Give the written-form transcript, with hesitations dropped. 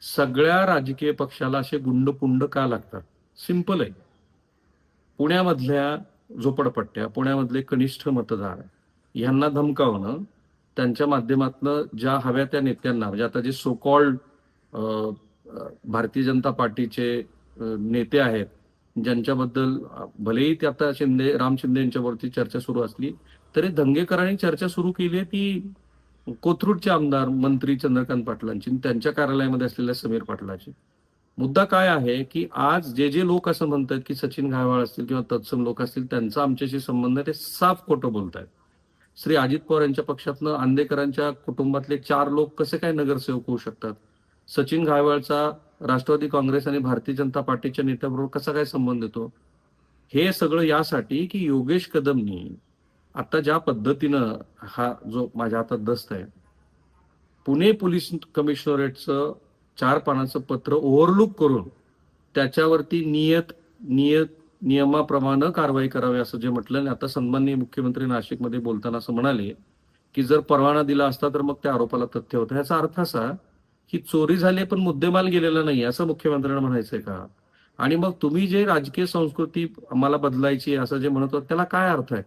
सगळ्या राजकीय पक्षाला असे गुंड-पुंड का लागतात? सिंपल आहे. पुण्यामधल्या झोपडपट्ट्या, पुण्यामधले कनिष्ठ मतदार यांना धमकावणं, त्यांच्या माध्यमातनं ज्या हव्या त्या नेत्यांना, म्हणजे आता जे सो कॉल्ड भारतीय जनता पार्टीचे नेते आहेत, ज्यांच्याबद्दल भलेही ते आता राम शिंदे यांच्यावरती चर्चा सुरू असली तरी दंगेकरांनी चर्चा सुरू केली आहे ती कोथरूडचे आमदार मंत्री चंद्रकांत पाटलांची आणि त्यांच्या कार्यालयामध्ये असलेल्या समीर पाटलाची. मुद्दा काय आहे की आज जे जे लोक असं म्हणतात की सचिन घायवाळ असतील किंवा तत्सम लोक असतील त्यांचा आमच्याशी संबंध आहे, ते साफ खोटं बोलतायत. श्री अजित पवार यांच्या पक्षातनं आंदेकरांच्या कुटुंबातले 4 लोक कसे काय नगरसेवक होऊ शकतात? सचिन घायवाळचा राष्ट्रवादी काँग्रेस आणि भारतीय जनता पार्टीच्या नेत्याबरोबर कसा काय संबंध येतो? हे सगळं यासाठी की योगेश कदमनी आता ज्या पद्धतीनं हा जो माझ्या हातात दस्त आहे, पुणे पोलीस कमिशनरेटचं 4 पानाचं पत्र ओव्हरलुक करून त्याच्यावरती नियमाप्रमाणे कारवाई करावी असं जे म्हटलं. आणि आता सन्माननीय मुख्यमंत्री नाशिकमध्ये बोलताना असं म्हणाले की जर परवाना दिला असता तर मग त्या आरोपाला तथ्य होतं. ह्याचा अर्थ असा की चोरी झाली पण मुद्देमाल गेलेला नाही असं मुख्यमंत्र्यांना म्हणायचंय का? आणि मग तुम्ही जे राजकीय संस्कृती आम्हाला बदलायची असं जे म्हणत होता त्याला काय अर्थ आहे?